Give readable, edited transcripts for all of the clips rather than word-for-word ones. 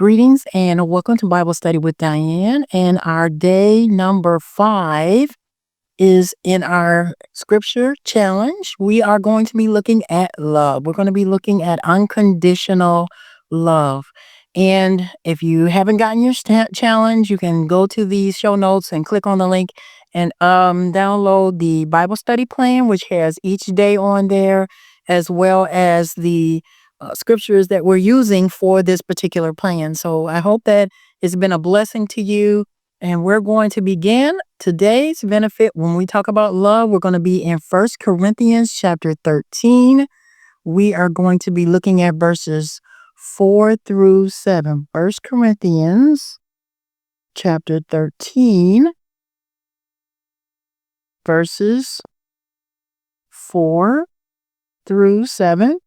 Greetings and welcome to Bible Study with Diane. And our day number 5 is in our scripture challenge. We are going to be looking at love. We're going to be looking at unconditional love. And if you haven't gotten your challenge, you can go to the show notes and click on the link and download the Bible study plan, which has each day on there, as well as the scriptures that we're using for this particular plan. So I hope that it's been a blessing to you. And we're going to begin today's benefit. When we talk about love, we're going to be in 1 Corinthians chapter 13. We are going to be looking at verses 4 through 7. 1 Corinthians chapter 13, verses 4 through 7.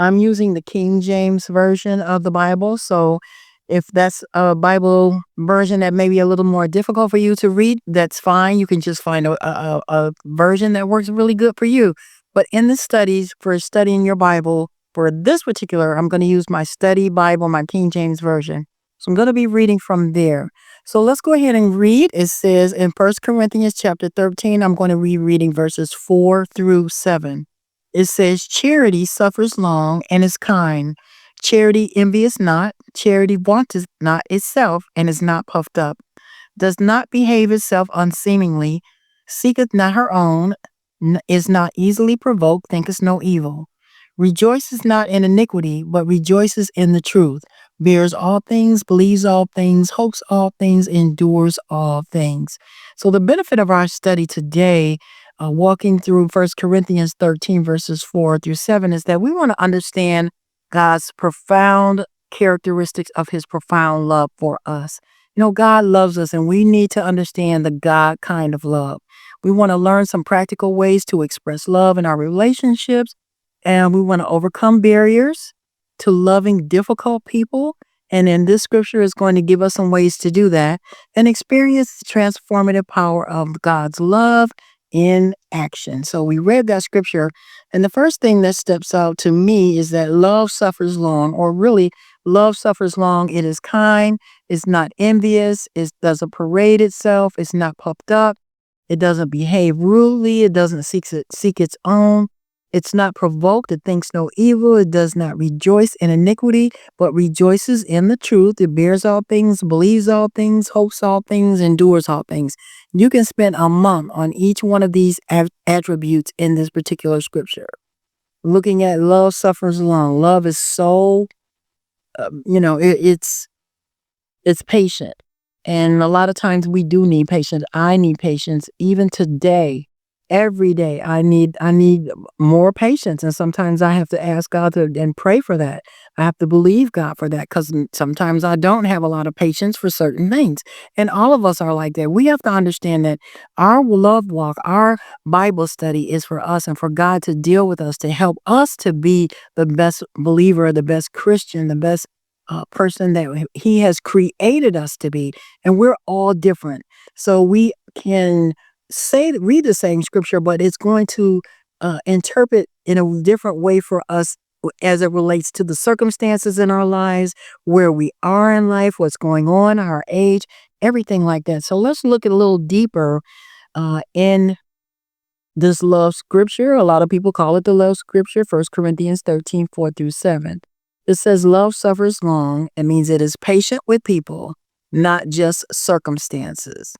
I'm using the King James Version of the Bible, so if that's a Bible version that may be a little more difficult for you to read, that's fine. You can just find a version that works really good for you. But in the studies for studying your Bible, for this particular, I'm going to use my study Bible, my King James Version. So I'm going to be reading from there. So let's go ahead and read. It says in 1 Corinthians chapter 13, I'm going to be reading verses 4 through 7. It says, charity suffers long and is kind. Charity envieth not. Charity vaunteth not itself and is not puffed up. Does not behave itself unseemingly. Seeketh not her own. Is not easily provoked. Thinketh no evil. Rejoices not in iniquity, but rejoices in the truth. Bears all things, believes all things, hopes all things, endures all things. So the benefit of our study today, walking through 1 Corinthians 13, verses 4 through 7, is that we want to understand God's profound characteristics of his profound love for us. You know, God loves us, and we need to understand the God kind of love. We want to learn some practical ways to express love in our relationships, and we want to overcome barriers to loving difficult people. And in this scripture is going to give us some ways to do that and experience the transformative power of God's love in action. So we read that scripture, and the first thing that steps out to me is that love suffers long, or really, love suffers long. It is kind, it's not envious, it doesn't parade itself, it's not puffed up, it doesn't behave rudely, it doesn't seek its own. It's not provoked, it thinks no evil, it does not rejoice in iniquity, but rejoices in the truth. It bears all things, believes all things, hopes all things, endures all things. You can spend a month on each one of these attributes in this particular scripture. Looking at love suffers long. Love is so, it's patient. And a lot of times we do need patience. I need patience. Even today, every day, I need more patience. And sometimes I have to ask God and pray for that. I have to believe God for that, because sometimes I don't have a lot of patience for certain things. And all of us are like that. We have to understand that our love walk, our Bible study is for us and for God to deal with us, to help us to be the best believer, the best Christian, the best person that he has created us to be. And we're all different. So we can read the same scripture, but it's going to interpret in a different way for us as it relates to the circumstances in our lives, where we are in life, what's going on, our age, everything like that. So let's look a little deeper in this love scripture. A lot of people call it the love scripture, 1 Corinthians 13, 4 through 7. It says love suffers long. It means it is patient with people, not just circumstances.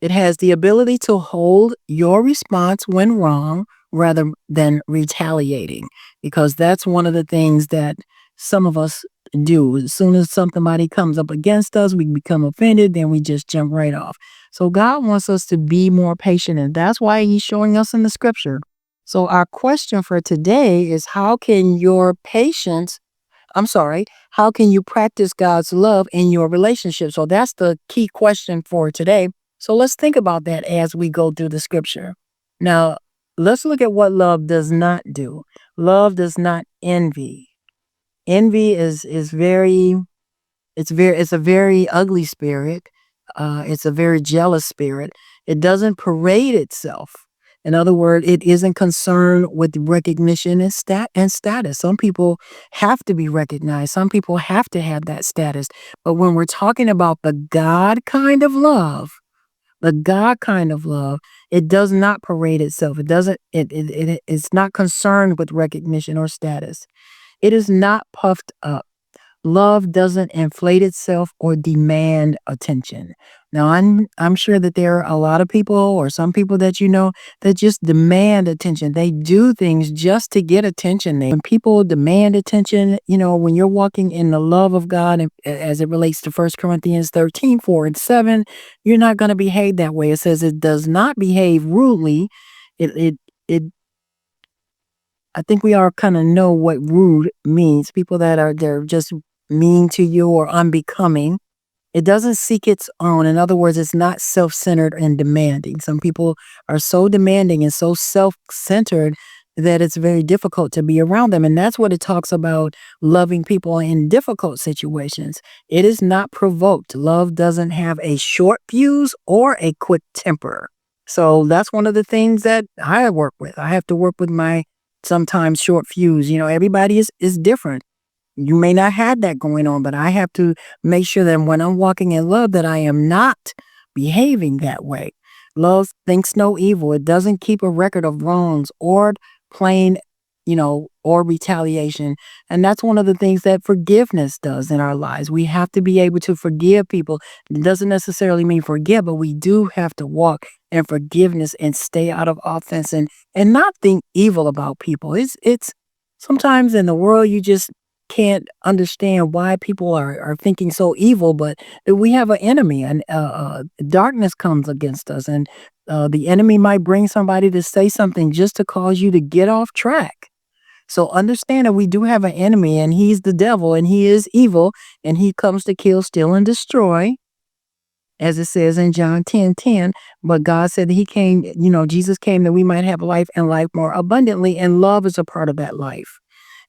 It has the ability to hold your response when wrong rather than retaliating, because that's one of the things that some of us do. As soon as somebody comes up against us, we become offended, then we just jump right off. So God wants us to be more patient, and that's why he's showing us in the scripture. So our question for today is, how can you practice God's love in your relationship? So that's the key question for today. So let's think about that as we go through the scripture. Now, let's look at what love does not do. Love does not envy. Envy is a very ugly spirit. It's a very jealous spirit. It doesn't parade itself. In other words, it isn't concerned with recognition and status. Some people have to be recognized. Some people have to have that status. But when we're talking about the God kind of love, it does not parade itself. It doesn't, it's not concerned with recognition or status. It is not puffed up. Love doesn't inflate itself or demand attention. Now, I'm sure that there are a lot of people or some people that that just demand attention. They do things just to get attention. When people demand attention, when you're walking in the love of God, as it relates to 1 Corinthians 13, 4 and 7, you're not going to behave that way. It says it does not behave rudely. It I think we all kind of know what rude means. People that they're just mean to you or unbecoming. It doesn't seek its own. In other words, it's not self-centered and demanding. Some people are so demanding and so self-centered that it's very difficult to be around them. And that's what it talks about loving people in difficult situations. It is not provoked. Love doesn't have a short fuse or a quick temper. So that's one of the things that I work with. I have to work with my sometimes short fuse. Everybody is different. You may not have that going on, but I have to make sure that when I'm walking in love, that I am not behaving that way. Love thinks no evil. It doesn't keep a record of wrongs or plain, or retaliation. And that's one of the things that forgiveness does in our lives. We have to be able to forgive people. It doesn't necessarily mean forgive, but we do have to walk in forgiveness and stay out of offense and not think evil about people. It's sometimes in the world you just can't understand why people are thinking so evil, but that we have an enemy and darkness comes against us, and the enemy might bring somebody to say something just to cause you to get off track. So understand that we do have an enemy, and he's the devil, and he is evil, and he comes to kill, steal, and destroy, as it says in John 10:10. But God said that he came, Jesus came that we might have life and life more abundantly, and love is a part of that life.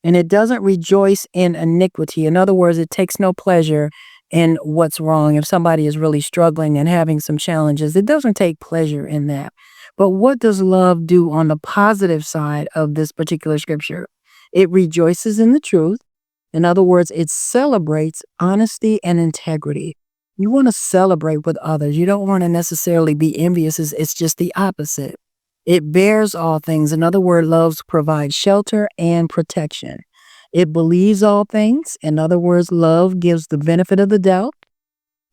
And it doesn't rejoice in iniquity. In other words, it takes no pleasure in what's wrong. If somebody is really struggling and having some challenges, it doesn't take pleasure in that. But what does love do on the positive side of this particular scripture? It rejoices in the truth. In other words, it celebrates honesty and integrity. You want to celebrate with others. You don't want to necessarily be envious. It's just the opposite. It bears all things. In other words, love provides shelter and protection. It believes all things. In other words, love gives the benefit of the doubt.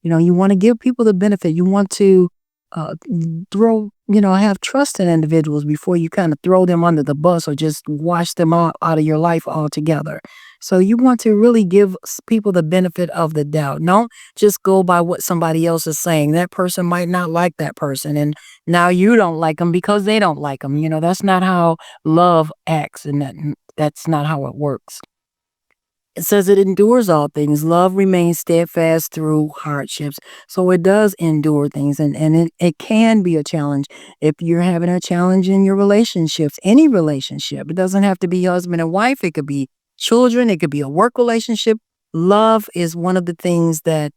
You want to give people the benefit. You want to have trust in individuals before you kind of throw them under the bus or just wash them out of your life altogether. So you want to really give people the benefit of the doubt. Don't just go by what somebody else is saying. That person might not like that person, and now you don't like them because they don't like them. That's not how love acts, and that's not how it works. It says it endures all things. Love remains steadfast through hardships. So it does endure things, and it can be a challenge. If you're having a challenge in your relationships, any relationship, it doesn't have to be husband and wife. It could be children. It could be a work relationship. Love is one of the things that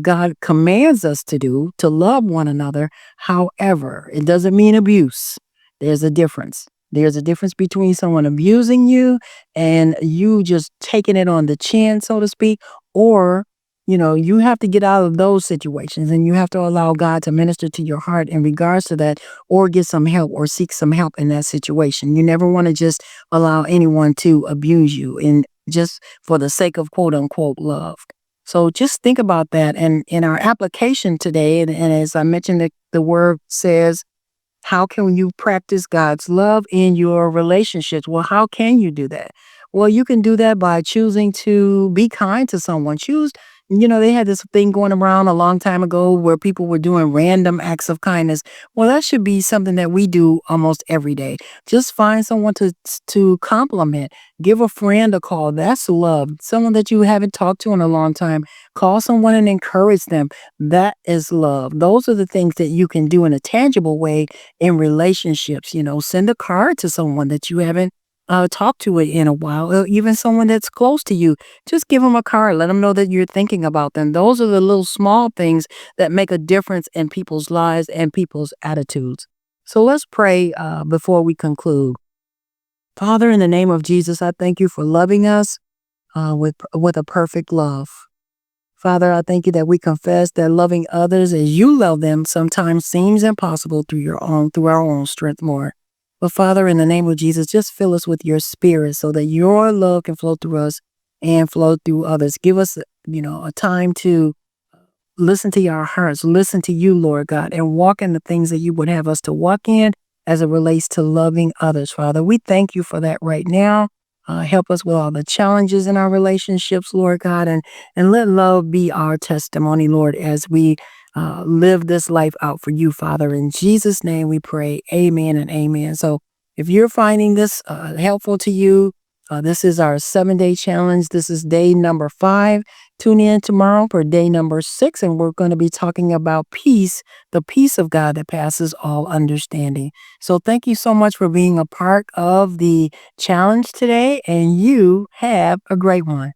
God commands us to do, to love one another. However, it doesn't mean abuse. There's a difference. There's a difference between someone abusing you and you just taking it on the chin, so to speak, or, you have to get out of those situations and you have to allow God to minister to your heart in regards to that, or get some help or seek some help in that situation. You never want to just allow anyone to abuse you and just for the sake of quote unquote love. So just think about that. And in our application today, and as I mentioned, the word says, how can you practice God's love in your relationships? Well, how can you do that? Well, you can do that by choosing to be kind to someone. They had this thing going around a long time ago where people were doing random acts of kindness. Well, that should be something that we do almost every day. Just find someone to compliment. Give a friend a call. That's love. Someone that you haven't talked to in a long time. Call someone and encourage them. That is love. Those are the things that you can do in a tangible way in relationships. Send a card to someone that you haven't talked to it in a while, or even someone that's close to you. Just give them a card. Let them know that you're thinking about them. Those are the little small things that make a difference in people's lives and people's attitudes. So let's pray before we conclude. Father, in the name of Jesus, I thank you for loving us with a perfect love. Father, I thank you that we confess that loving others as you love them sometimes seems impossible through our own strength, Lord. But Father, in the name of Jesus, just fill us with your spirit so that your love can flow through us and flow through others. Give us, a time to listen to our hearts, listen to you, Lord God, and walk in the things that you would have us to walk in as it relates to loving others, Father. We thank you for that right now. Help us with all the challenges in our relationships, Lord God, and let love be our testimony, Lord, as we live this life out for you, Father. In Jesus' name we pray. Amen and amen. So if you're finding this helpful to you, this is our 7-day challenge. This is day number 5. Tune in tomorrow for day number 6, and we're going to be talking about peace, the peace of God that passes all understanding. So thank you so much for being a part of the challenge today, and you have a great one.